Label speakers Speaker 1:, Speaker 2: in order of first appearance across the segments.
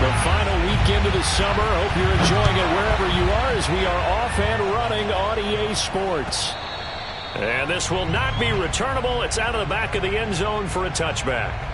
Speaker 1: The final weekend of the summer. Hope you're enjoying it wherever you are as we are off and running on EA Sports.
Speaker 2: And this will not be returnable. It's out of the back of the end zone for a touchback.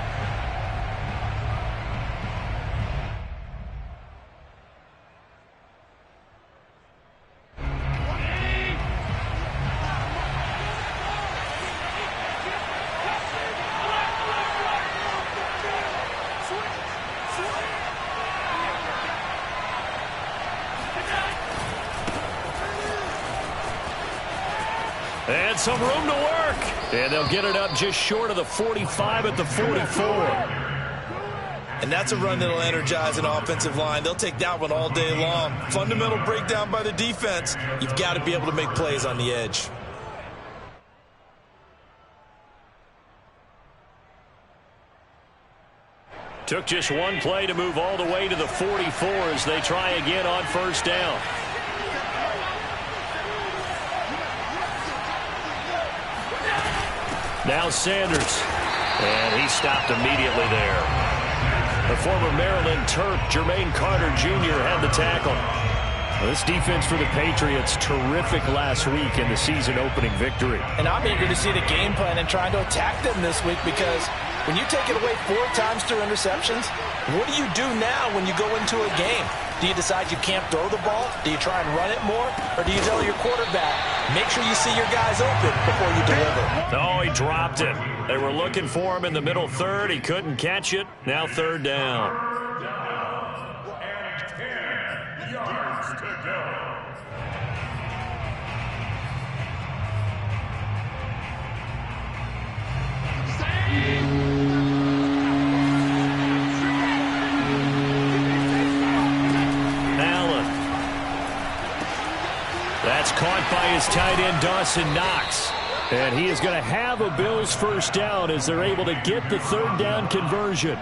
Speaker 2: And some room to work. And they'll get it up just short of the 45 at the 44.
Speaker 3: And that's a run that'll energize an offensive line. They'll take that one all day long. Fundamental breakdown by the defense. You've got to be able to make plays on the edge.
Speaker 2: Took just one play to move all the way to the 44 as they try again on first down. Now Sanders. And he stopped immediately there. The former Maryland Terp, Jermaine Carter Jr. had the tackle. Well, this defense for the Patriots, terrific last week in the season opening victory.
Speaker 4: And I'm eager to see the game plan and trying to attack them this week, because when you take it away 4 times through interceptions, what do you do now when you go into a game? Do you decide you can't throw the ball? Do you try and run it more? Or do you tell your quarterback, make sure you see your guys open before you deliver?
Speaker 2: Oh, he dropped it. They were looking for him in the middle third. He couldn't catch it. Now third down.
Speaker 5: And 10 yards to go.
Speaker 2: That's caught by his tight end, Dawson Knox. And he is going to have a Bills first down as they're able to get the third down conversion.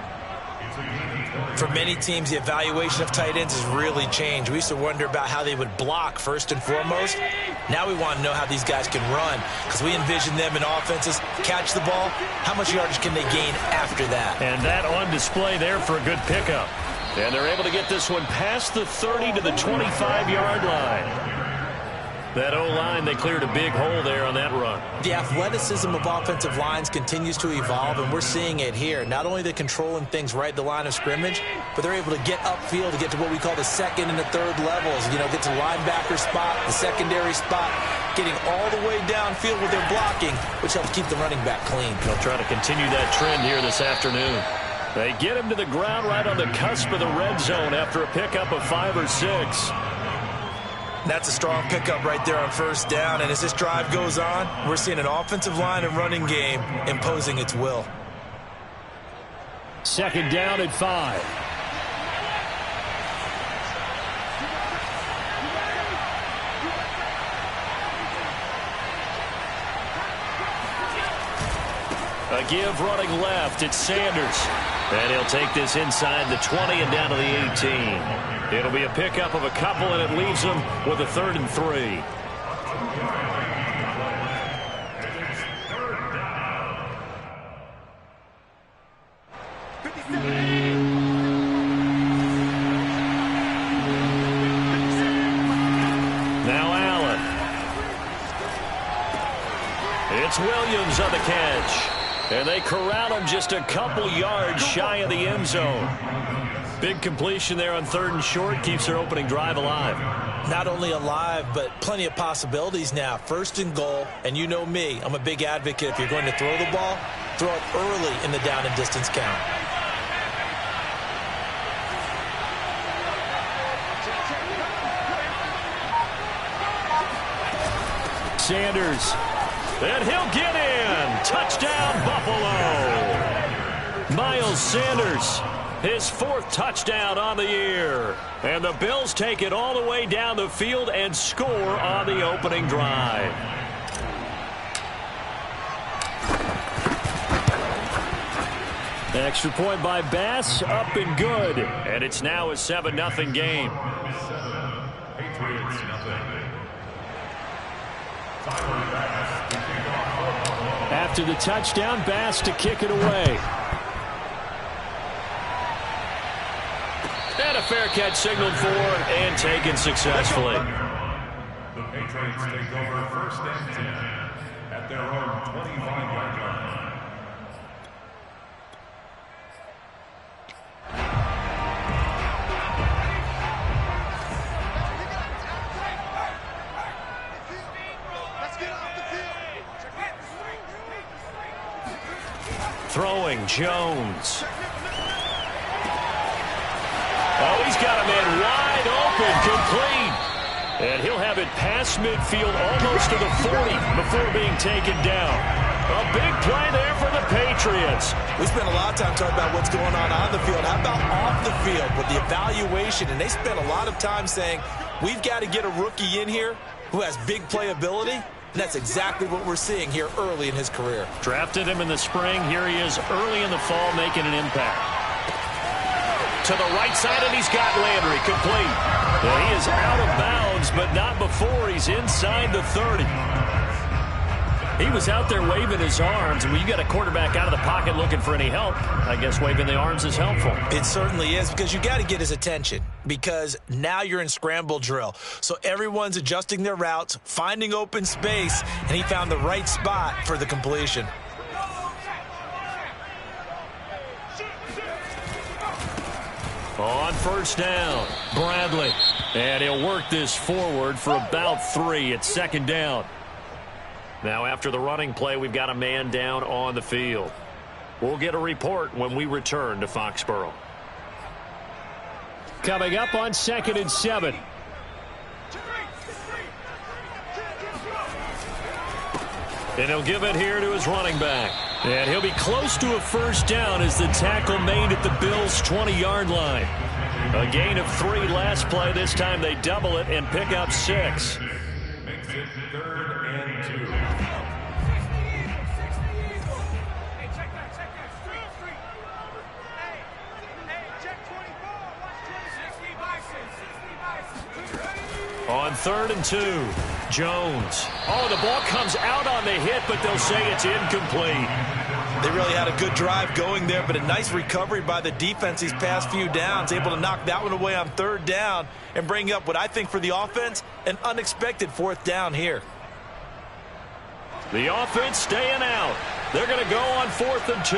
Speaker 3: For many teams, the evaluation of tight ends has really changed. We used to wonder about how they would block first and foremost. Now we want to know how these guys can run, because we envision them in offenses catch the ball. How much yardage can they gain after that?
Speaker 2: And that on display there for a good pickup. And they're able to get this one past the 30 to the 25-yard line. That O-line, they cleared a big hole there on that run.
Speaker 4: The athleticism of offensive lines continues to evolve, and we're seeing it here. Not only they're controlling things right at the line of scrimmage, but they're able to get upfield to get to what we call the second and the third levels. You know, get to the linebacker spot, the secondary spot, getting all the way downfield with their blocking, which helps keep the running back clean.
Speaker 2: They'll try to continue that trend here this afternoon. They get him to the ground right on the cusp of the red zone after a pickup of 5 or 6.
Speaker 3: That's a strong pickup right there on first down. And as this drive goes on, we're seeing an offensive line and running game imposing its will.
Speaker 1: Second down at 5.
Speaker 2: A give running left. It's Sanders. And he'll take this inside the 20 and down to the 18. It'll be a pickup of a couple, and it leaves them with a 3rd and 3. Now Allen. It's Williams on the catch. And they corral him just a couple yards shy of the end zone. Big completion there on 3rd and short. Keeps their opening drive alive.
Speaker 4: Not only alive, but plenty of possibilities now. 1st and goal, and you know me, I'm a big advocate. If you're going to throw the ball, throw it early in the down and distance count.
Speaker 2: Sanders. And he'll get in. Touchdown, Buffalo. Miles Sanders, his 4th touchdown on the year. And the Bills take it all the way down the field and score on the opening drive.
Speaker 1: Extra point by Bass, up and good.
Speaker 2: And it's now a 7-0 game.
Speaker 5: Patriots nothing.
Speaker 1: After the touchdown, Bass to kick it away.
Speaker 2: fair catch signaled for and taken successfully.
Speaker 5: The Patriots take over first and 10 at their own 25-yard line.
Speaker 2: Throwing Jones. Oh, he's got a man wide open, complete. And he'll have it past midfield almost to the 40 before being taken down. A big play there for the Patriots.
Speaker 4: We spent a lot of time talking about what's going on the field. How about off the field with the evaluation? And they spent a lot of time saying, we've got to get a rookie in here who has big playability. And that's exactly what we're seeing here early in his career.
Speaker 2: Drafted him in the spring. Here he is early in the fall making an impact. To the right side, and he's got Landry complete. And he is out of bounds, but not before he's inside the 30. He was out there waving his arms, and when you got a quarterback out of the pocket looking for any help, I guess waving the arms is helpful.
Speaker 4: It certainly is, because you got to get his attention, because now you're in scramble drill. So everyone's adjusting their routes, finding open space, and he found the right spot for the completion.
Speaker 2: On first down, Bradley. And he'll work this forward for about 3. It's second down. Now after the running play, we've got a man down on the field. We'll get a report when we return to Foxborough.
Speaker 1: Coming up on 2nd and 7.
Speaker 2: And he'll give it here to his running back. And he'll be close to a first down as the tackle made at the Bills' 20-yard line. A gain of 3 last play. This time they double it and pick up 6.
Speaker 5: Makes it 3rd and 2.
Speaker 2: On 3rd and 2, Jones. Oh, the ball comes out on the hit, but they'll say it's incomplete.
Speaker 4: They really had a good drive going there, but a nice recovery by the defense these past few downs, able to knock that one away on 3rd down and bring up what I think for the offense, an unexpected 4th down here.
Speaker 2: The offense staying out. They're going to go on 4th and 2.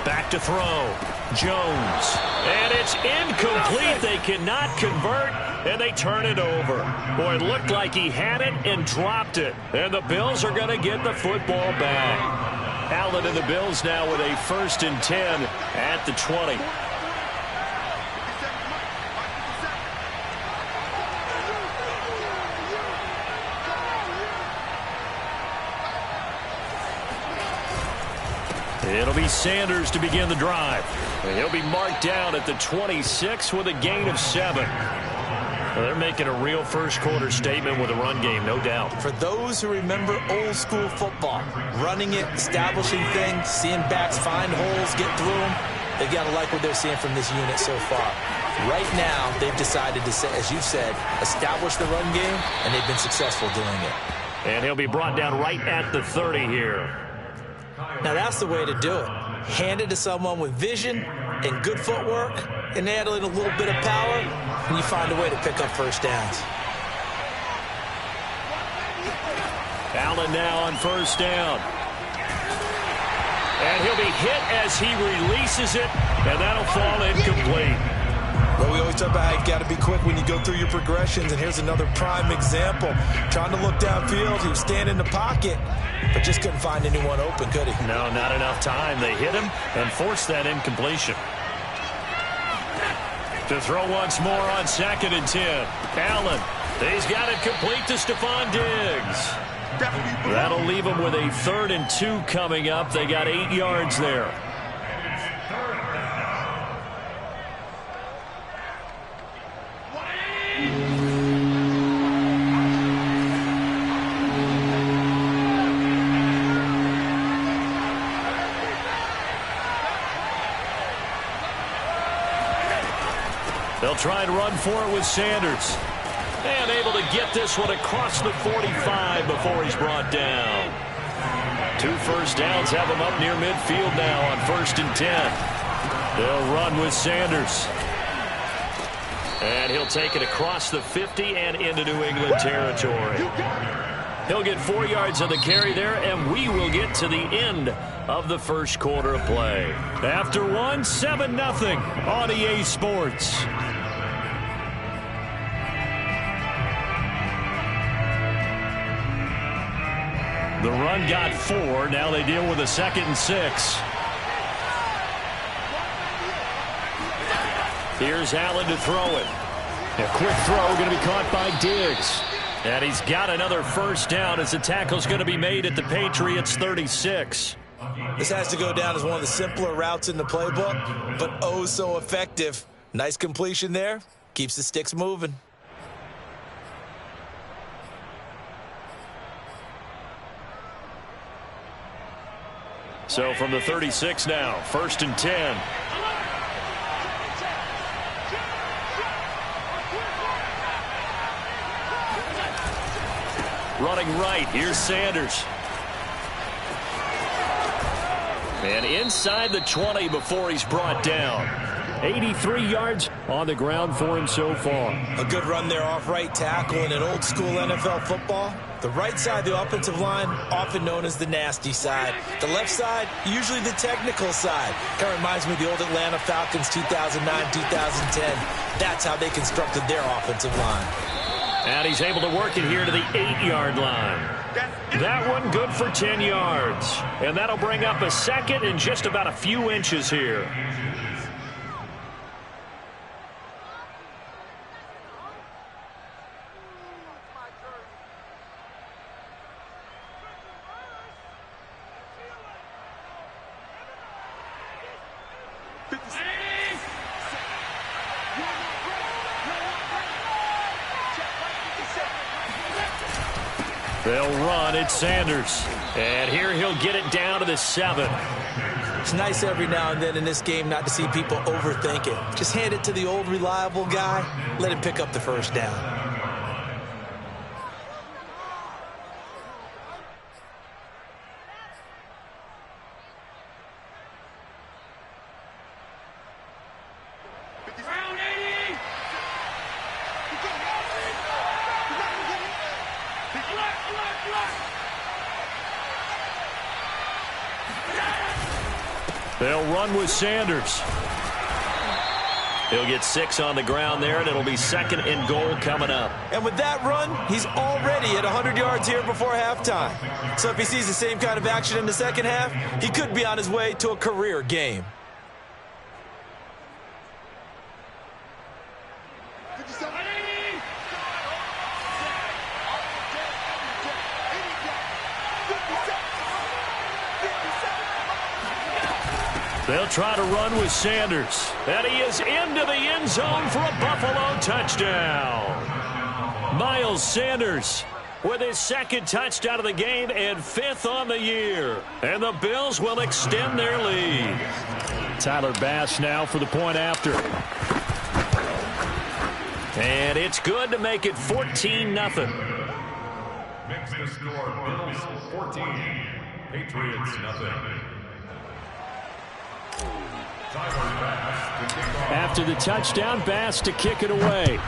Speaker 2: Back to throw. Jones. And it's incomplete. They cannot convert, and they turn it over. Boy, it looked like he had it and dropped it. And the Bills are going to get the football back. Allen and the Bills now with a 1st and 10 at the 20. It'll be Sanders to begin the drive. And he'll be marked down at the 26 with a gain of 7. Well, they're making a real first-quarter statement with a run game, no doubt.
Speaker 4: For those who remember old-school football, running it, establishing things, seeing backs find holes, get through them, they've got to like what they're seeing from this unit so far. Right now, they've decided to, as you said, establish the run game, and they've been successful doing it.
Speaker 2: And he'll be brought down right at the 30 here.
Speaker 4: Now, that's the way to do it. Hand it to someone with vision and good footwork, and add in a little bit of power, and you find a way to pick up first downs.
Speaker 2: Allen now on first down. And he'll be hit as he releases it, and that'll fall incomplete.
Speaker 4: Well, we always talk about how you got to be quick when you go through your progressions, and here's another prime example. Trying to look downfield, he was standing in the pocket, but just couldn't find anyone open, could he?
Speaker 2: No, not enough time. They hit him and forced that incompletion. To throw once more on 2nd and 10. Allen, he's got it complete to Stephon Diggs. That'll leave him with a 3rd and 2 coming up. They got 8 yards there. They'll try and run for it with Sanders. And able to get this one across the 45 before he's brought down. 2 first downs have them up near midfield now on 1st and 10. They'll run with Sanders. And he'll take it across the 50 and into New England territory. He'll get 4 yards on the carry there, and we will get to the end of the first quarter of play. After 1, 7-0 on EA Sports. The run got 4. Now they deal with a 2nd and 6. Here's Allen to throw it. A quick throw going to be caught by Diggs. And he's got another first down as the tackle's going to be made at the Patriots 36.
Speaker 4: This has to go down as one of the simpler routes in the playbook, but oh so effective. Nice completion there. Keeps the sticks moving.
Speaker 2: So from the 36 now, 1st and 10. Running right, here's Sanders. And inside the 20 before he's brought down. 83 yards on the ground for him so far.
Speaker 4: A good run there off right tackle in an old school NFL football. The right side, the offensive line, often known as the nasty side. The left side, usually the technical side. Kind of reminds me of the old Atlanta Falcons 2009, 2010. That's how they constructed their offensive line.
Speaker 2: And he's able to work it here to the 8-yard line. That one good for 10 yards. And that'll bring up a 2nd and just about a few inches here. They'll run. It's Sanders. And here he'll get it down to the 7.
Speaker 4: It's nice every now and then in this game not to see people overthink it. Just hand it to the old reliable guy. Let him pick up the first down.
Speaker 2: They'll run with Sanders. He'll get 6 on the ground there, and it'll be 2nd and goal coming up.
Speaker 4: And with that run, he's already at 100 yards here before halftime. So if he sees the same kind of action in the second half, he could be on his way to a career game.
Speaker 2: They'll try to run with Sanders. And he is into the end zone for a Buffalo touchdown. Miles Sanders with his 2nd touchdown of the game and 5th on the year. And the Bills will extend their lead. Tyler Bass now for the point after. And it's good to make it 14-0.
Speaker 5: Makes the score Bills 14, Patriots 0.
Speaker 1: After the touchdown, Bass to kick it away.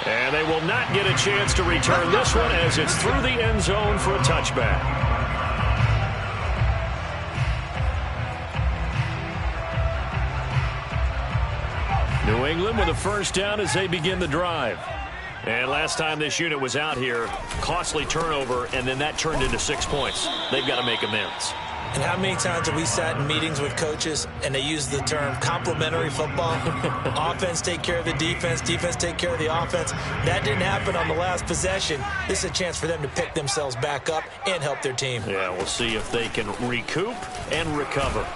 Speaker 2: And they will not get a chance to return this one as it's through the end zone for a touchback. New England with a first down as they begin the drive. And last time this unit was out here, costly turnover, and then that turned into 6 points. They've got to make amends.
Speaker 4: And how many times have we sat in meetings with coaches and they use the term complementary football? Offense take care of the defense, defense take care of the offense. That didn't happen on the last possession. This is a chance for them to pick themselves back up and help their team.
Speaker 2: Yeah, we'll see if they can recoup and recover.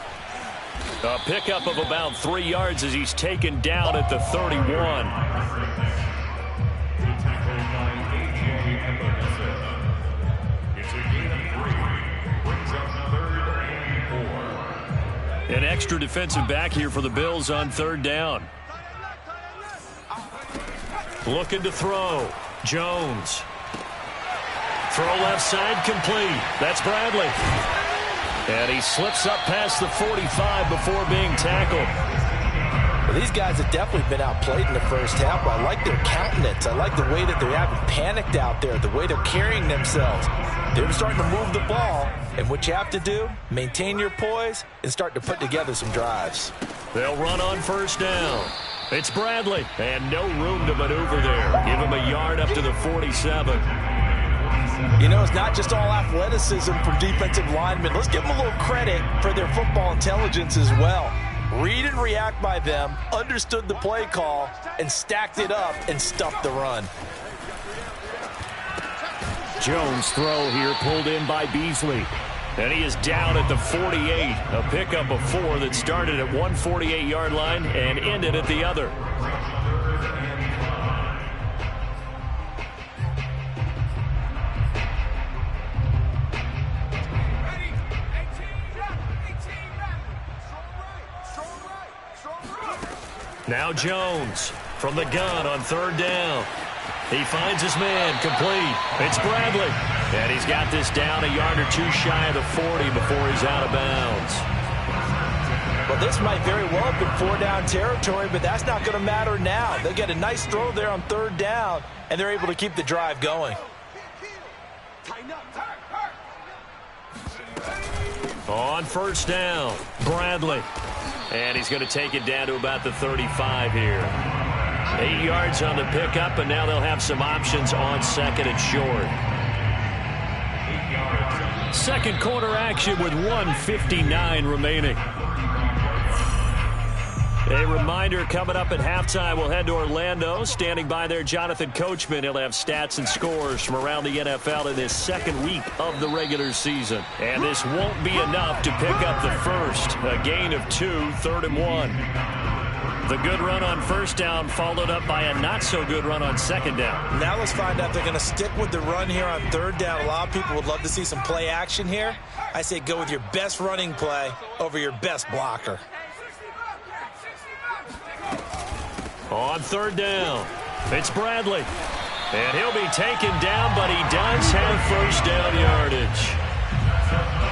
Speaker 2: A pickup of about 3 yards as he's taken down at the 31. An extra defensive back here for the Bills on 3rd down. Looking to throw. Jones. Throw left side complete. That's Bradley. And he slips up past the 45 before being tackled.
Speaker 4: Well, these guys have definitely been outplayed in the first half, but I like their countenance. I like the way that they haven't panicked out there, the way they're carrying themselves. They're starting to move the ball, and what you have to do, maintain your poise and start to put together some drives.
Speaker 2: They'll run on first down. It's Bradley, and no room to maneuver there. Give him a yard up to the 47.
Speaker 4: You know, it's not just all athleticism from defensive linemen. Let's give them a little credit for their football intelligence as well. Read and react by them, understood the play call, and stacked it up and stuffed the run.
Speaker 2: Jones' throw here pulled in by Beasley. And he is down at the 48. A pickup of 4 that started at 148-yard line and ended at the other. Now Jones from the gun on third down. He finds his man complete. It's Bradley. And he's got this down a yard or two shy of the 40 before he's out of bounds.
Speaker 4: Well, this might very well have been 4-down territory, but that's not going to matter now. They get a nice throw there on third down, and they're able to keep the drive going.
Speaker 2: On first down, Bradley. And he's going to take it down to about the 35 here. 8 yards on the pickup, and now they'll have some options on second and short. Second quarter action with 1:59 remaining. A reminder, coming up at halftime, we'll head to Orlando. Standing by there, Jonathan Coachman. He'll have stats and scores from around the NFL in this second week of the regular season. And this won't be enough to pick up the first. A gain of 2, 3rd and 1. The good run on first down followed up by a not-so-good run on second down.
Speaker 4: Now let's find out if they're going to stick with the run here on third down. A lot of people would love to see some play action here. I say go with your best running play over your best blocker.
Speaker 2: On third down, it's Bradley. And he'll be taken down, but he does have first down yardage.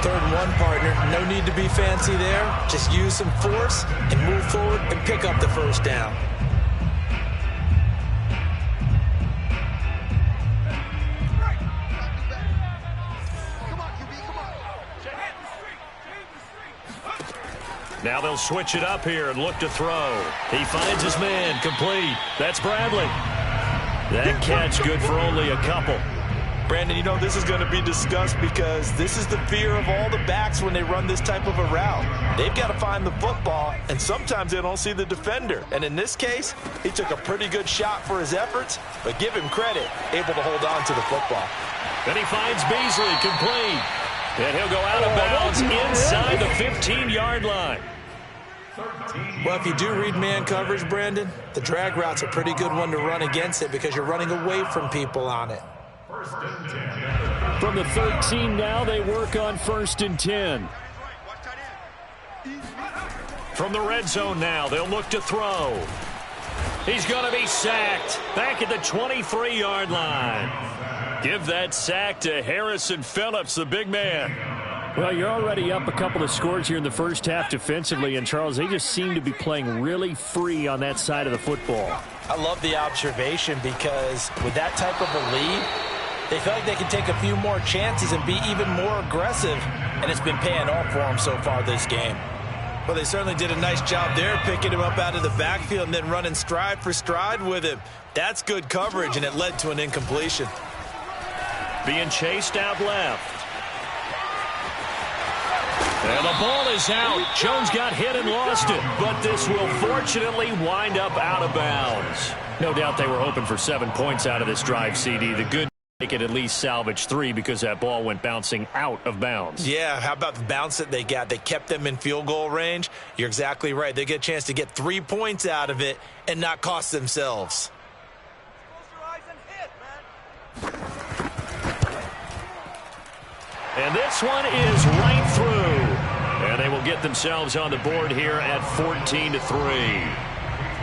Speaker 4: 3rd and 1, partner. No need to be fancy there. Just use some force and move forward and pick up the first down.
Speaker 2: Now they'll switch it up here and look to throw. He finds his man complete. That's Bradley. That catch good for only a couple.
Speaker 4: Brandon, you know, this is going to be discussed because this is the fear of all the backs when they run this type of a route. They've got to find the football, and sometimes they don't see the defender. And in this case, he took a pretty good shot for his efforts, but give him credit, able to hold on to the football.
Speaker 2: Then he finds Beasley complete. And he'll go out of bounds inside the 15-yard line.
Speaker 4: Well, if you do read man coverage, Brandon, the drag route's a pretty good one to run against it because you're running away from people on it.
Speaker 1: From the 13 now, they work on 1st and 10.
Speaker 2: From the red zone now, they'll look to throw. He's going to be sacked back at the 23-yard line. Give that sack to Harrison Phillips, the big man.
Speaker 1: Well, you're already up a couple of scores here in the first half defensively, and Charles, they just seem to be playing really free on that side of the football.
Speaker 4: I love the observation because with that type of a lead, they feel like they can take a few more chances and be even more aggressive, and it's been paying off for them so far this game. Well, they certainly did a nice job there, picking him up out of the backfield and then running stride for stride with him. That's good coverage, and it led to an incompletion.
Speaker 2: Being chased out left. And the ball is out. Jones got hit and lost it, but this will fortunately wind up out of bounds.
Speaker 1: No doubt they were hoping for 7 points out of this drive, CD. The good they could at least salvage 3 because that ball went bouncing out of bounds.
Speaker 4: Yeah, how about the bounce that they got? They kept them in field goal range. You're exactly right. They get a chance to get 3 points out of it and not cost themselves.
Speaker 2: And this one is right through. And they will get themselves on the board here at 14-3.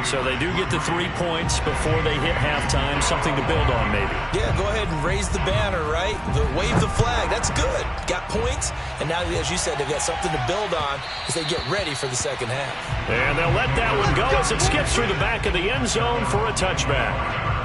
Speaker 1: So they do get the 3 points before they hit halftime, something to build on maybe.
Speaker 3: Yeah, go ahead and raise the banner, right? Wave the flag. That's good. Got points, and now, as you said, they've got something to build on as they get ready for the second half.
Speaker 1: And they'll let that one go as it skips through the back of the end zone for a touchback.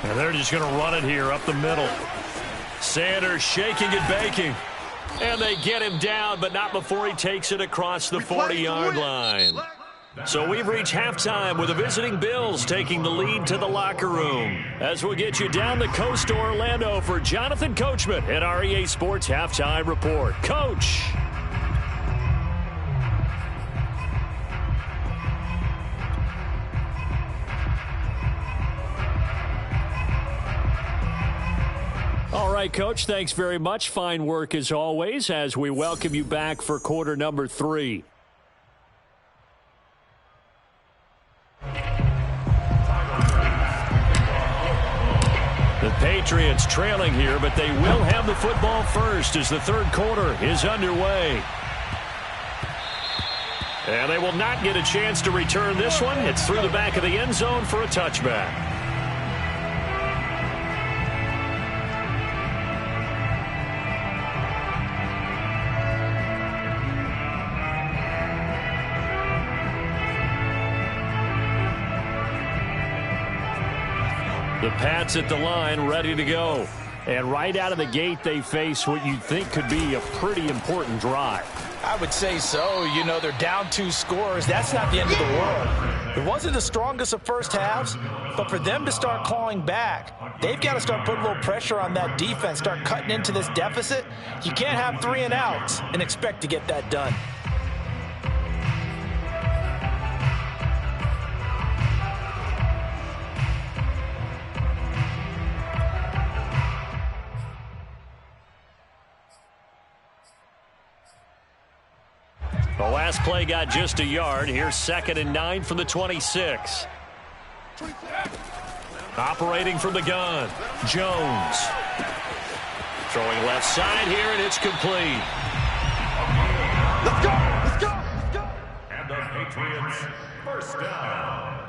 Speaker 1: And they're just going to run it here up the middle. Sanders shaking and baking. And they get him down, but not before he takes it across the 40-yard line. So we've reached halftime with the visiting Bills taking the lead to the locker room. As we'll get you down the coast to Orlando for Jonathan Coachman at our EA Sports Halftime Report. Coach. All right, Coach, thanks very much. Fine work as always as we welcome you back for quarter number 3. The Patriots trailing here, but they will have the football first as the third quarter is underway. And they will not get a chance to return this one. It's through the back of the end zone for a touchback. The Pats at the line, ready to go. And right out of the gate, they face what you'd think could be a pretty important drive.
Speaker 3: I would say so. You know, they're down 2 scores. That's not the end of the world. It wasn't the strongest of first halves, but for them to start clawing back, they've got to start putting a little pressure on that defense, start cutting into this deficit. You can't have 3 and outs and expect to get that done.
Speaker 1: The last play got just a yard. Here's 2nd and 9 from the 26. Operating from the gun, Jones. Throwing left side here, and it's complete.
Speaker 5: Let's go! Let's go! Let's go! And the Patriots, first down.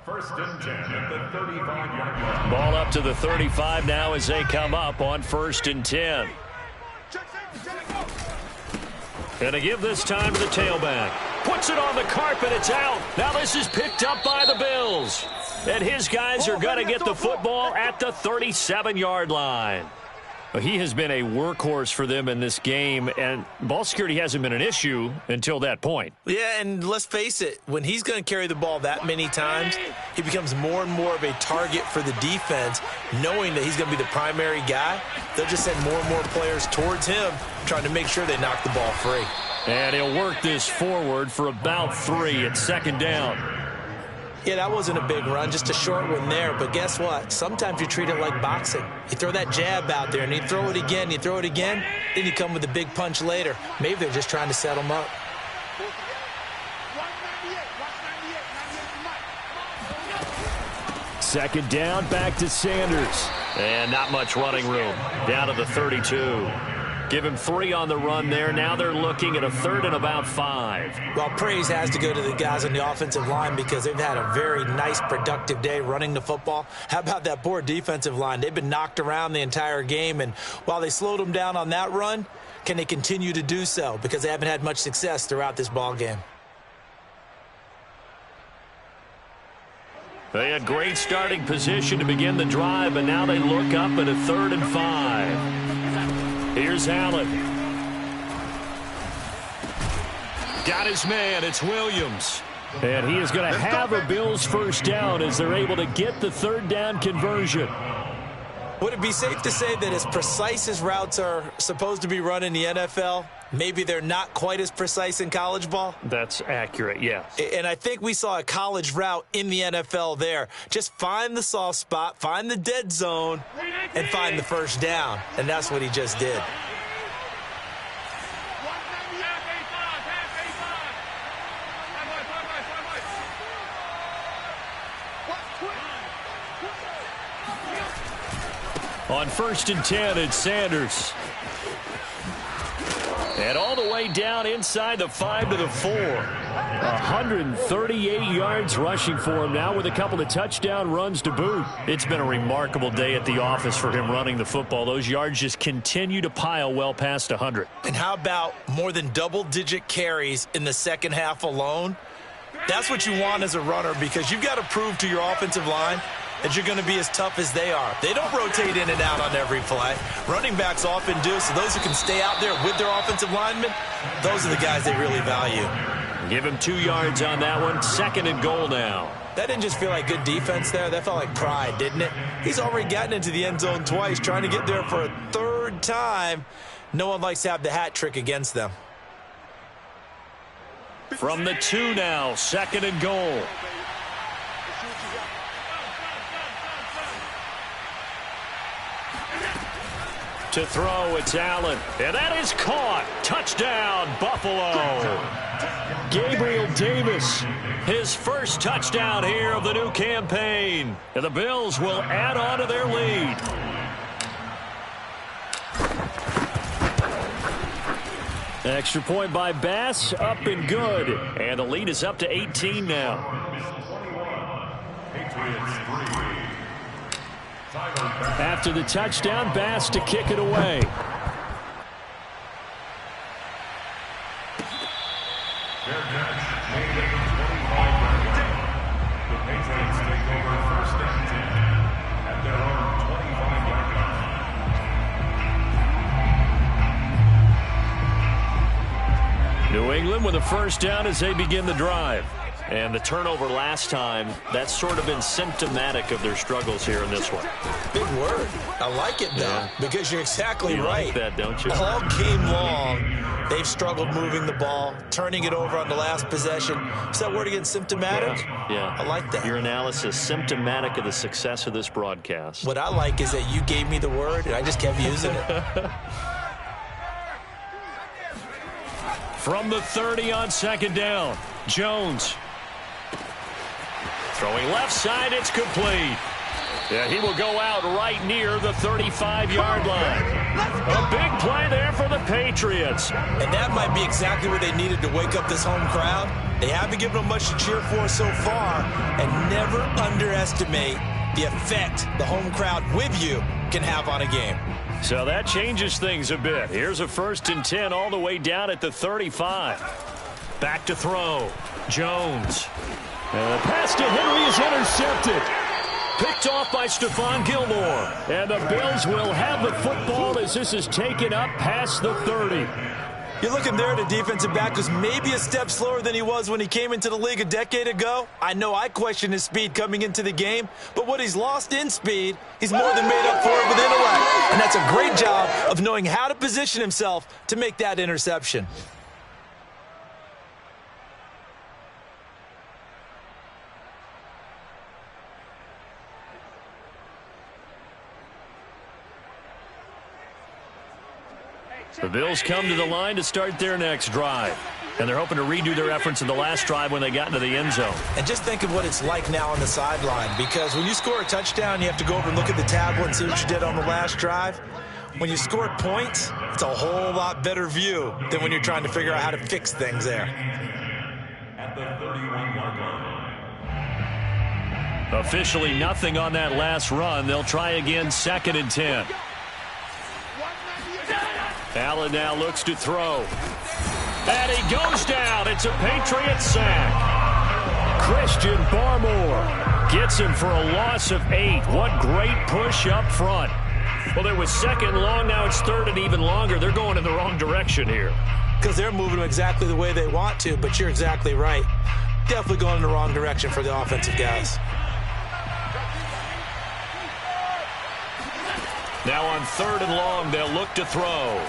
Speaker 5: 1st and 10 at the 35-yard line.
Speaker 1: Ball up to the 35 now as they come up on 1st and 10. And to give this time to the tailback. Puts it on the carpet. It's out. Now this is picked up by the Bills. And his guys are going to get the football at the 37-yard line. He has been a workhorse for them in this game, and ball security hasn't been an issue until that point.
Speaker 3: Yeah, and let's face it, when he's going to carry the ball that many times, he becomes more and more of a target for the defense, knowing that he's going to be the primary guy. They'll just send more and more players towards him, trying to make sure they knock the ball free.
Speaker 1: And he'll work this forward for about 3 at 2nd down.
Speaker 3: Yeah, that wasn't a big run, just a short one there. But guess what? Sometimes you treat it like boxing. You throw that jab out there, and you throw it again, then you come with a big punch later. Maybe they're just trying to set him up.
Speaker 1: Second down, back to Sanders. And not much running room. Down to the 32. Give him 3 on the run there. Now they're looking at a 3rd and about 5.
Speaker 3: Well, praise has to go to the guys on the offensive line because they've had a very nice, productive day running the football. How about that poor defensive line? They've been knocked around the entire game, and while they slowed them down on that run, can they continue to do so? Because they haven't had much success throughout this ball game.
Speaker 1: They had great starting position to begin the drive, but now they look up at a 3rd and 5. Here's Allen. Got his man. It's Williams. And he is going to have a Bills first down as they're able to get the 3rd down conversion.
Speaker 3: Would it be safe to say that as precise as routes are supposed to be run in the NFL, maybe they're not quite as precise in college ball?
Speaker 1: That's accurate, yes.
Speaker 3: And I think we saw a college route in the NFL there. Just find the soft spot, find the dead zone, and find the first down. And that's what he just did.
Speaker 1: On 1st and 10, it's Sanders. And all the way down inside the 5 to the 4. 138 yards rushing for him now with a couple of touchdown runs to boot. It's been a remarkable day at the office for him running the football. Those yards just continue to pile well past 100.
Speaker 3: And how about more than double-digit carries in the second half alone? That's what you want as a runner, because you've got to prove to your offensive line that you're going to be as tough as they are. They don't rotate in and out on every play. Running backs often do, so those who can stay out there with their offensive linemen, those are the guys they really value.
Speaker 1: Give him 2 yards on that one. 2nd and goal now.
Speaker 3: That didn't just feel like good defense there. That felt like pride, didn't it? He's already gotten into the end zone twice, trying to get there for a 3rd time. No one likes to have the hat trick against them.
Speaker 1: From the 2 now, 2nd and goal. To throw, it's Allen. And that is caught. Touchdown, Buffalo. Gabriel Davis, his first touchdown here of the new campaign. And the Bills will add on to their lead. Extra point by Bass, up and good. And the lead is up to 18 now. After the touchdown, Bass to kick it away. New England with a first down as they begin the drive. And the turnover last time, that's sort of been symptomatic of their struggles here in this one.
Speaker 3: Big word. I like it, though, because you're exactly right.
Speaker 1: You like that, don't you?
Speaker 3: All game long, they've struggled moving the ball, turning it over on the last possession. Is that word again, symptomatic?
Speaker 1: Yeah.
Speaker 3: I like that.
Speaker 1: Your analysis, symptomatic of the success of this broadcast.
Speaker 3: What I like is that you gave me the word, and I just kept using it.
Speaker 1: From the 30 on 2nd down, Jones. Throwing left side, it's complete. Yeah, he will go out right near the 35-yard line. A big play there for the Patriots.
Speaker 3: And that might be exactly what they needed to wake up this home crowd. They haven't given them much to cheer for so far, and never underestimate the effect the home crowd with you can have on a game.
Speaker 1: So that changes things a bit. Here's a 1st and 10 all the way down at the 35. Back to throw. Jones. And the pass to Henry is intercepted. Picked off by Stephon Gilmore. And the Bills will have the football as this is taken up past the 30.
Speaker 3: You're looking there at a defensive back who's maybe a step slower than he was when he came into the league a decade ago. I know I questioned his speed coming into the game, but what he's lost in speed, he's more than made up for it with intellect. And that's a great job of knowing how to position himself to make that interception.
Speaker 1: The Bills come to the line to start their next drive. And they're hoping to redo their efforts in the last drive when they got into the end zone.
Speaker 3: And just think of what it's like now on the sideline, because when you score a touchdown, you have to go over and look at the tablet and see what you did on the last drive. When you score points, it's a whole lot better view than when you're trying to figure out how to fix things there.
Speaker 5: At the 31-yard line.
Speaker 1: Officially nothing on that last run. They'll try again 2nd and 10. Allen now looks to throw. And he goes down. It's a Patriot sack. Christian Barmore gets him for a loss of 8. What great push up front. Well, there was 2nd long. Now it's 3rd and even longer. They're going in the wrong direction here.
Speaker 3: Because they're moving them exactly the way they want to, but you're exactly right. Definitely going in the wrong direction for the offensive guys.
Speaker 1: Now on 3rd and long, they'll look to throw.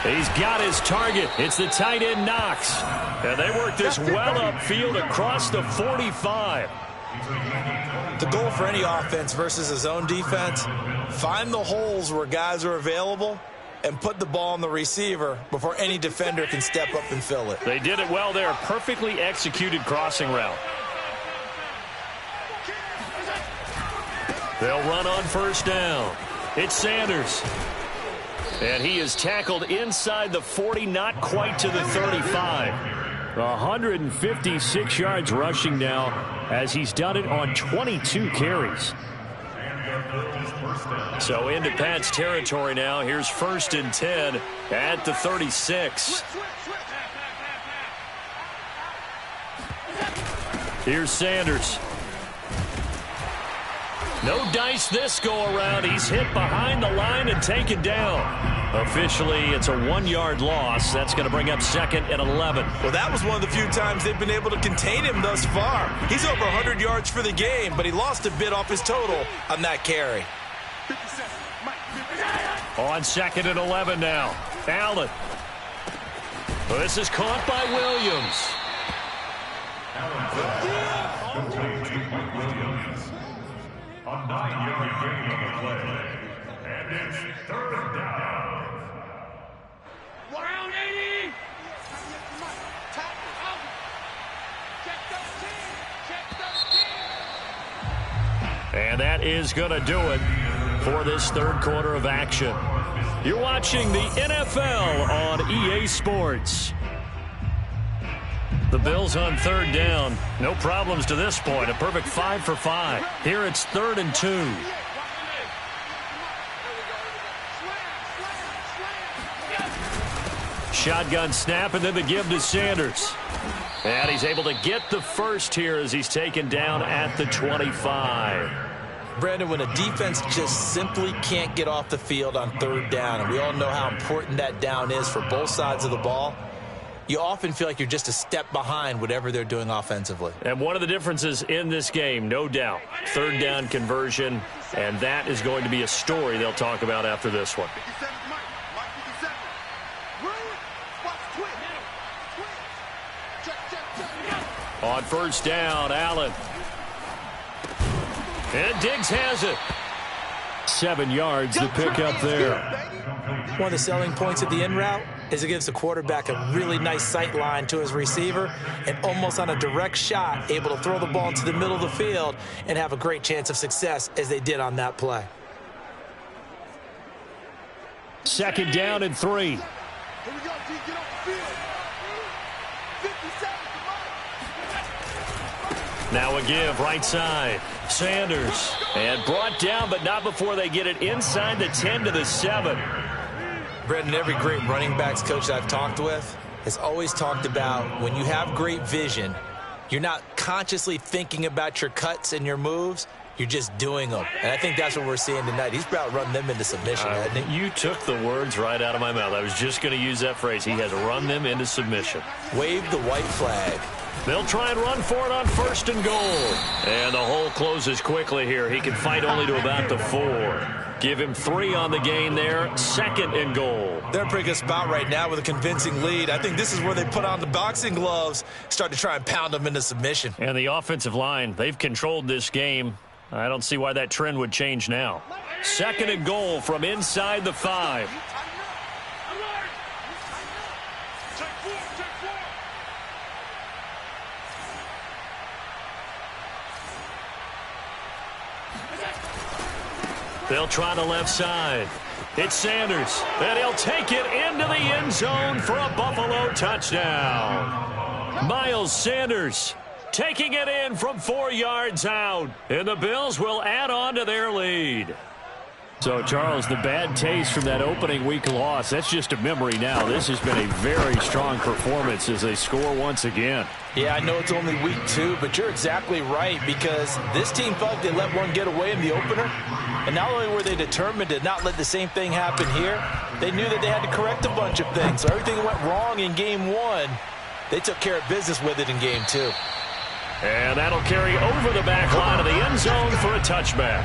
Speaker 1: He's got his target. It's the tight end, Knox. And they work this well upfield across the 45.
Speaker 3: The goal for any offense versus a zone defense, find the holes where guys are available and put the ball on the receiver before any defender can step up and fill it.
Speaker 1: They did it well there. Perfectly executed crossing route. They'll run on first down. It's Sanders. And he is tackled inside the 40, not quite to the 35. 156 yards rushing now as he's done it on 22 carries. So into Pat's territory now. Here's 1st and 10 at the 36. Here's Sanders. No dice this go-around. He's hit behind the line and taken down. Officially, it's a 1-yard loss. That's going to bring up 2nd and 11.
Speaker 3: Well, that was one of the few times they've been able to contain him thus far. He's over 100 yards for the game, but he lost a bit off his total on that carry.
Speaker 1: On 2nd and 11 now. Allen. Well, this is caught by Williams.
Speaker 5: A 9-yard gain on the play. And it's 3rd down.
Speaker 6: Round 80.
Speaker 1: And that is going to do it for this 3rd quarter of action. You're watching the NFL on EA Sports. The Bills on 3rd down. No problems to this point. A perfect 5 for 5. Here it's 3rd and 2. Shotgun snap and then the give to Sanders. And he's able to get the first here as he's taken down at the 25.
Speaker 3: Brandon, when a defense just simply can't get off the field on 3rd down, and we all know how important that down is for both sides of the ball, you often feel like you're just a step behind whatever they're doing offensively.
Speaker 1: And one of the differences in this game, no doubt, 3rd down conversion, and that is going to be a story they'll talk about after this one. On 1st down, Allen. And Diggs has it. 7 yards to pick up there.
Speaker 3: One of the selling points of the in route is it gives the quarterback a really nice sight line to his receiver and almost on a direct shot able to throw the ball into the middle of the field and have a great chance of success as they did on that play.
Speaker 1: 2nd down and 3.
Speaker 6: Here we go, G. Get off the field. 57.
Speaker 1: Now a give right side. Sanders. And brought down, but not before they get it inside the 10 to the 7.
Speaker 3: Brendan, every great running backs coach I've talked with has always talked about when you have great vision, you're not consciously thinking about your cuts and your moves. You're just doing them. And I think that's what we're seeing tonight. He's about to run them into submission, hasn't he?
Speaker 1: You took the words right out of my mouth. I was just going to use that phrase. He has run them into submission.
Speaker 3: Wave the white flag.
Speaker 1: They'll try and run for it on 1st and goal. And the hole closes quickly here. He can fight only to about the 4. Give him 3 on the gain there. 2nd and goal.
Speaker 3: They're in a pretty good spot right now with a convincing lead. I think this is where they put on the boxing gloves, start to try and pound them into submission.
Speaker 1: And the offensive line, they've controlled this game. I don't see why that trend would change now. 2nd and goal from inside the 5. They'll try the left side. It's Sanders, and he'll take it into the end zone for a Buffalo touchdown. Miles Sanders taking it in from 4 yards out, and the Bills will add on to their lead. So, Charles, the bad taste from that opening week loss, that's just a memory now. This has been a very strong performance as they score once again.
Speaker 3: Yeah, I know it's only week 2, but you're exactly right because this team felt they let one get away in the opener. And not only were they determined to not let the same thing happen here, they knew that they had to correct a bunch of things. So everything that went wrong in game 1, they took care of business with it in game 2.
Speaker 1: And that'll carry over the back line of the end zone for a touchback.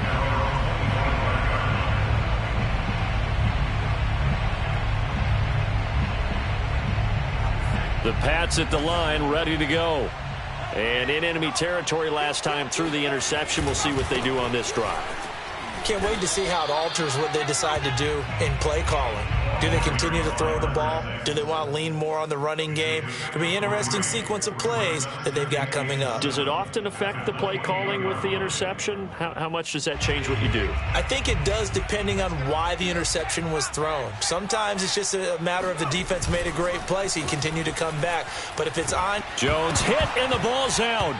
Speaker 1: The Pats at the line, ready to go. And in enemy territory last time through the interception. We'll see what they do on this drive.
Speaker 4: can't wait to see how it alters what they decide to do in play calling. Do they continue to throw the ball? Do they want to lean more on the running game? It'll be an interesting sequence of plays that they've got coming up.
Speaker 2: Does it often affect the play calling with the interception? How much does that change what you do?
Speaker 4: I think it does, depending on why the interception was thrown. Sometimes it's just a matter of the defense made a great play, so you continue to come back. But if it's on...
Speaker 1: Jones hit and the ball's out.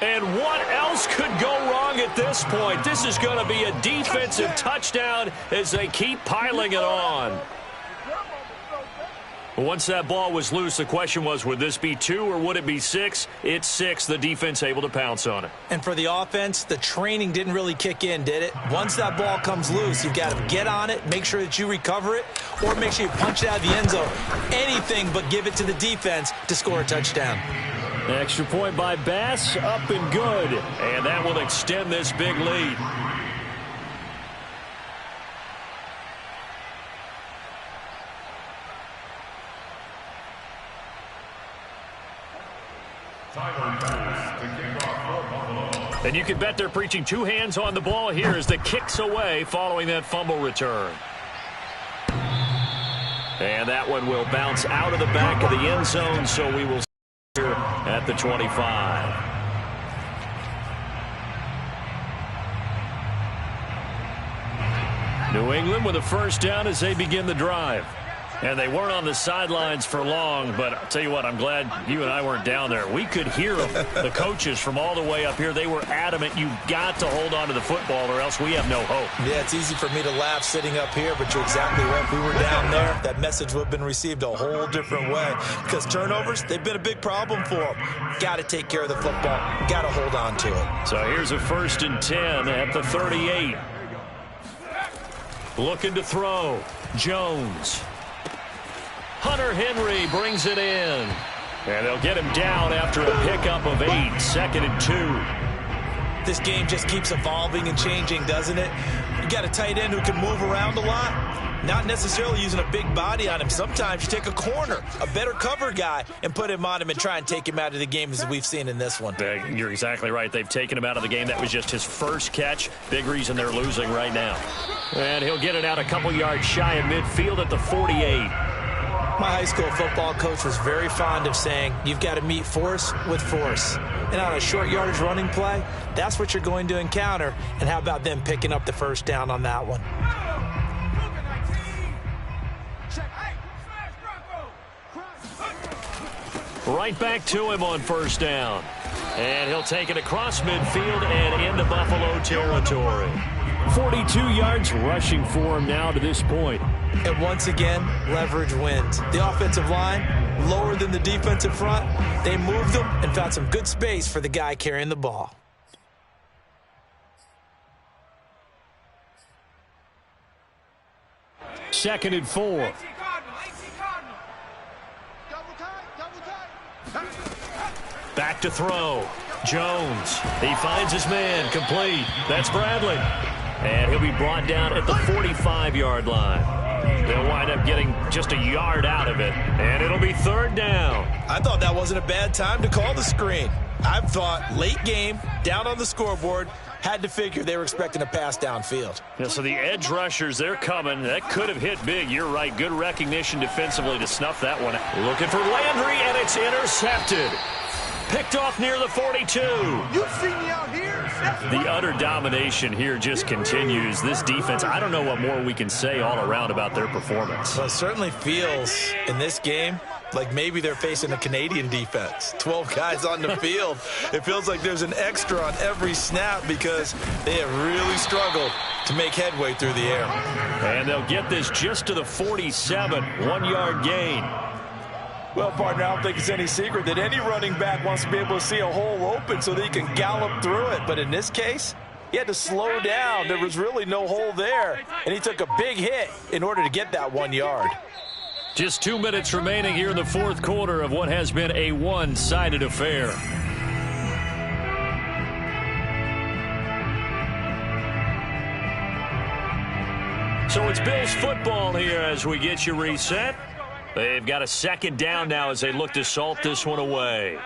Speaker 1: And what else could go wrong at this point? This is going to be a defensive touchdown as they keep piling it on. Once that ball was loose, the question was, would this be 2 or would it be 6? It's 6. The defense able to pounce on it.
Speaker 4: And for the offense, the training didn't really kick in, did it? Once that ball comes loose, you've got to get on it, make sure that you recover it, or make sure you punch it out of the end zone. Anything but give it to the defense to score a touchdown.
Speaker 1: Extra point by Bass, up and good. And that will extend this big lead. And you can bet they're preaching 2 hands on the ball here as the kick's away following that fumble return. And that one will bounce out of the back of the end zone, so we will here at the 25. New England with a first down as they begin the drive. And they weren't on the sidelines for long, but I'll tell you what, I'm glad you and I weren't down there. We could hear them, the coaches from all the way up here. They were adamant, you've got to hold on to the football or else we have no hope.
Speaker 4: Yeah, it's easy for me to laugh sitting up here, but you're exactly right. If we were down there, that message would have been received a whole different way. Because turnovers, they've been a big problem for them. Got to take care of the football. Got to hold on to it.
Speaker 1: So here's a 1st and 10 at the 38. Looking to throw. Jones. Hunter Henry brings it in. And they'll get him down after a pickup of 8, 2nd and 2.
Speaker 4: This game just keeps evolving and changing, doesn't it? You got a tight end who can move around a lot. Not necessarily using a big body on him. Sometimes you take a corner, a better cover guy, and put him on him and try and take him out of the game as we've seen in this one.
Speaker 1: You're exactly right. They've taken him out of the game. That was just his first catch. Big reason they're losing right now. And he'll get it out a couple yards shy of midfield at the 48.
Speaker 4: My high school football coach was very fond of saying, you've got to meet force with force. And on a short yardage running play, that's what you're going to encounter. And how about them picking up the first down on that one?
Speaker 1: Right back to him on first down. And he'll take it across midfield and into Buffalo territory. 42 yards rushing for him now to this point.
Speaker 4: And once again, leverage wins. The offensive line, lower than the defensive front. They moved them and found some good space for the guy carrying the ball.
Speaker 1: Second and 4. Back to throw. Jones. He finds his man. Complete. That's Bradley. And he'll be brought down at the 45-yard line. They'll wind up getting just a yard out of it. And it'll be 3rd down.
Speaker 4: I thought that wasn't a bad time to call the screen. I thought late game, down on the scoreboard, had to figure they were expecting a pass downfield.
Speaker 1: Yeah, so the edge rushers, they're coming. That could have hit big. You're right. Good recognition defensively to snuff that one out. Looking for Landry, and it's intercepted. Picked off near the 42.
Speaker 6: You see me out here?
Speaker 1: The utter domination here just continues. This defense, I don't know what more we can say all around about their performance.
Speaker 4: Well, it certainly feels in this game like maybe they're facing a Canadian defense. 12 guys on the field. It feels like there's an extra on every snap because they have really struggled to make headway through the air.
Speaker 1: And they'll get this just to the 47. 1-yard gain.
Speaker 4: Well, partner, I don't think it's any secret that any running back wants to be able to see a hole open so that he can gallop through it. But in this case, he had to slow down. There was really no hole there, and he took a big hit in order to get that 1 yard.
Speaker 1: Just 2 minutes remaining here in the 4th quarter of what has been a one-sided affair. So it's Bills football here as we get you reset. They've got a 2nd down now as they look to salt this one away.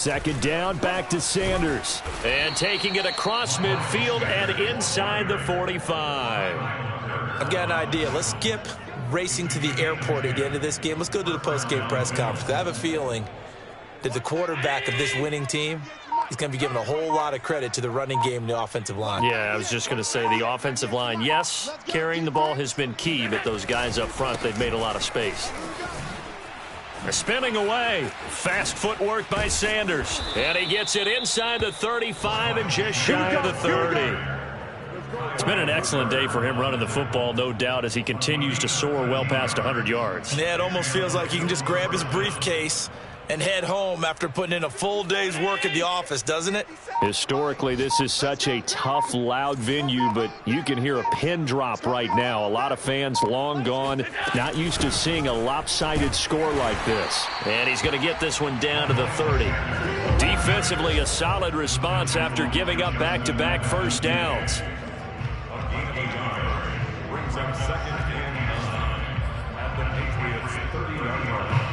Speaker 2: Second down, back to Sanders.
Speaker 1: And taking it across midfield and inside the 45.
Speaker 4: I've got an idea. Let's skip racing to the airport at the end of this game. Let's go to the post-game press conference. I have a feeling that the quarterback of this winning team is going to be given a whole lot of credit to the running game and the offensive line.
Speaker 1: Yeah, I was just going to say the offensive line, yes, carrying the ball has been key, but those guys up front, they've made a lot of space. They're spinning away. Fast footwork by Sanders. And he gets it inside the 35 and just shy of the 30. It's been an excellent day for him running the football, no doubt, as he continues to soar well past 100 yards.
Speaker 4: Yeah, it almost feels like he can just grab his briefcase and head home after putting in a full day's work at the office, doesn't it?
Speaker 2: Historically, this is such a tough, loud venue, but you can hear a pin drop right now. A lot of fans long gone, not used to seeing a lopsided score like this.
Speaker 1: And he's going to get this one down to the 30. Defensively, a solid response after giving up back-to-back first downs.
Speaker 5: Brings up second and 9 at the Patriots 30-yard line.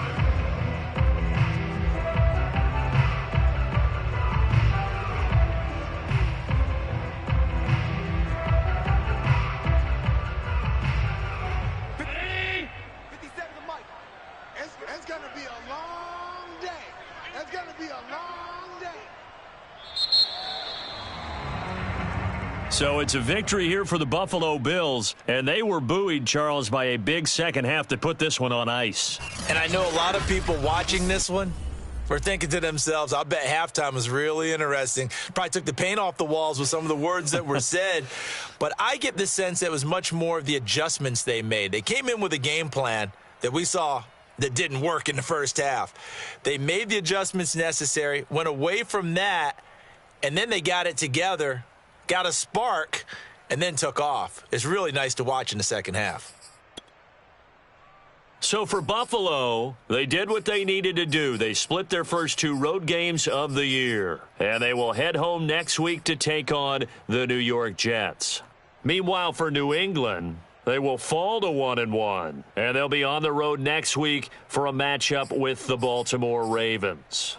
Speaker 6: It's going to be a long day. It's going to be a long day.
Speaker 1: So it's a victory here for the Buffalo Bills, and they were buoyed, Charles, by a big second half to put this one on ice.
Speaker 4: And I know a lot of people watching this one were thinking to themselves, I bet halftime was really interesting. Probably took the paint off the walls with some of the words that were said. But I get the sense that it was much more of the adjustments they made. They came in with a game plan that we saw that didn't work in the first half. They made the adjustments necessary, went away from that, and then they got it together, got a spark, and then took off. It's really nice to watch in the second half.
Speaker 1: So for Buffalo, they did what they needed to do. They split their first two road games of the year, and they will head home next week to take on the New York Jets. Meanwhile, for New England, they will fall to 1-1, and they'll be on the road next week for a matchup with the Baltimore Ravens.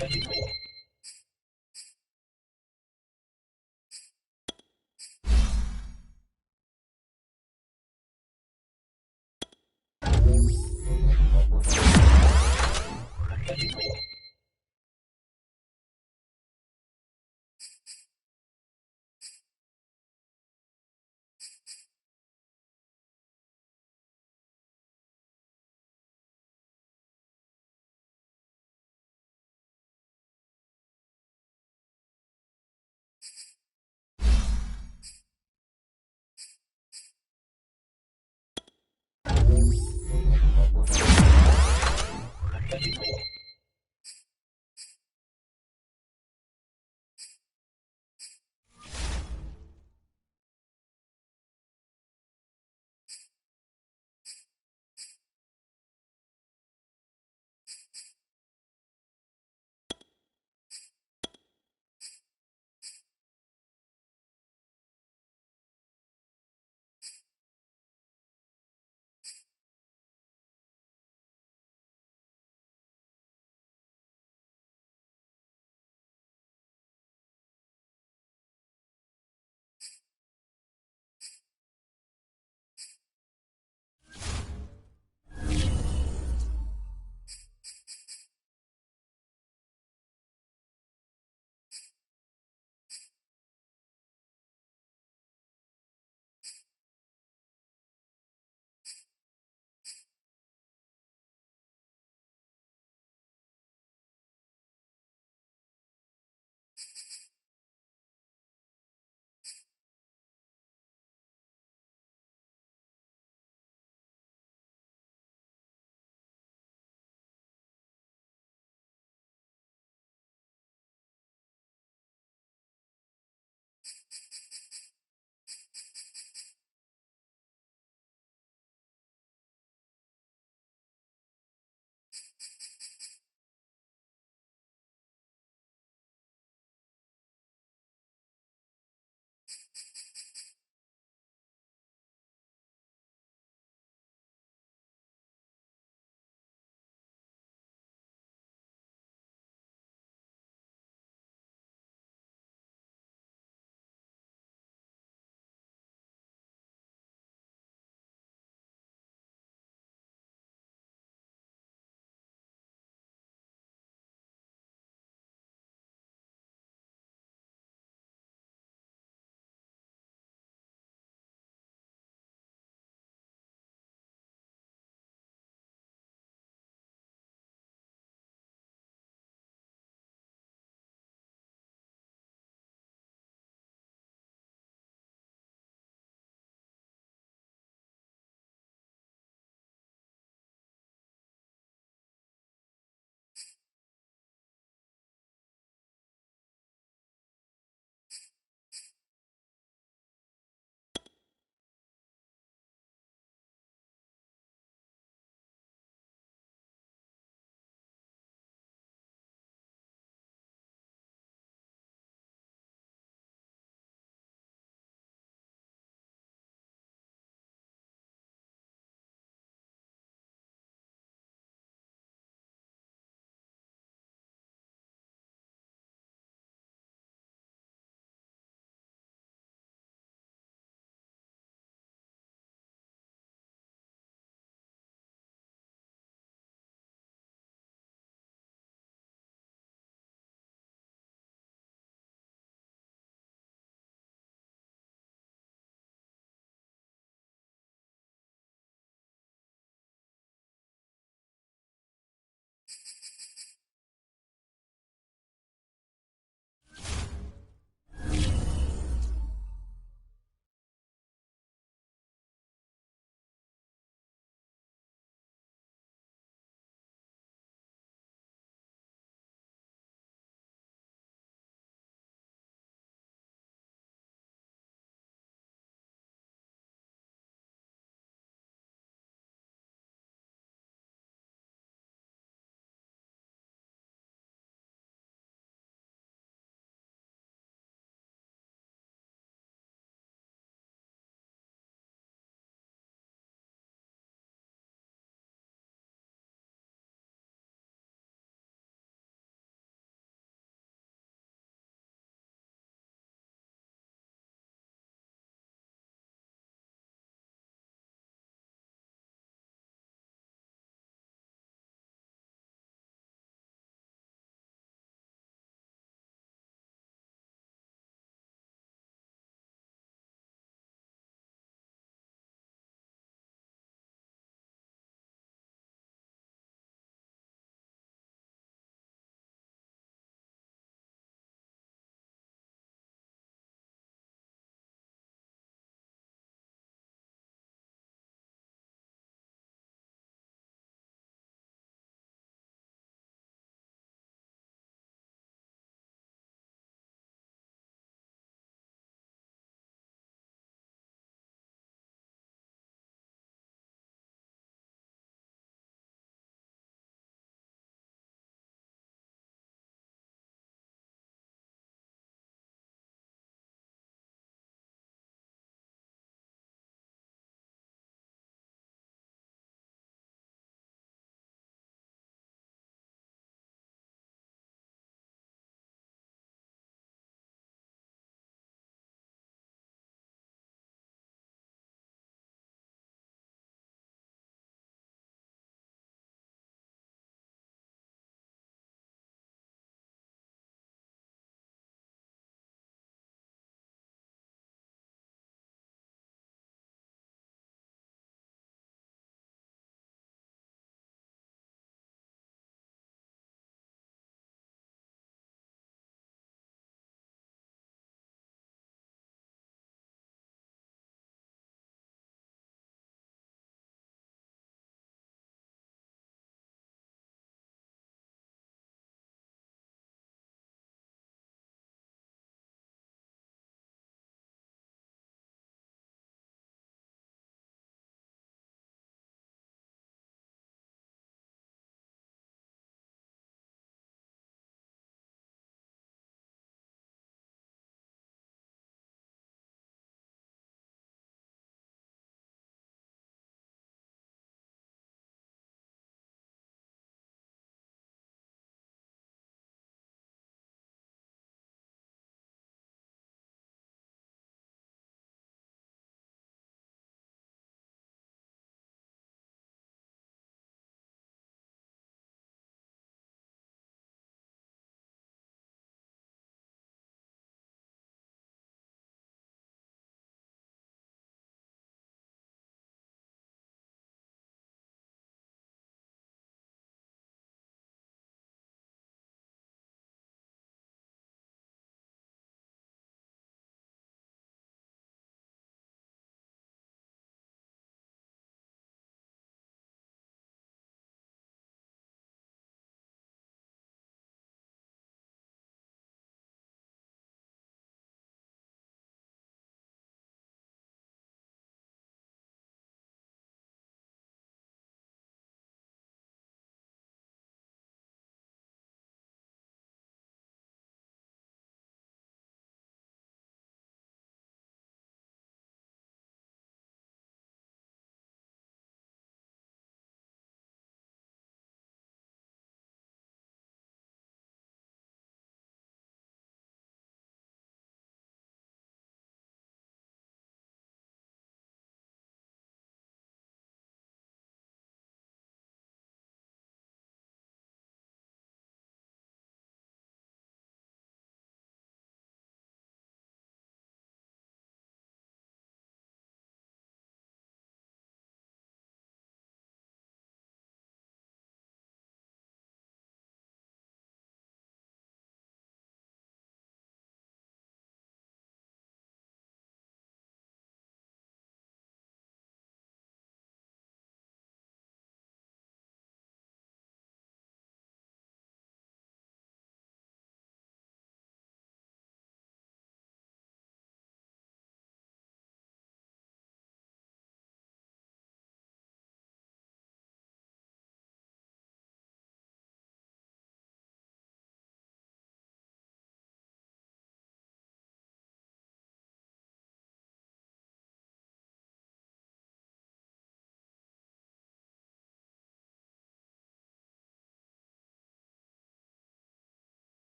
Speaker 5: Ready.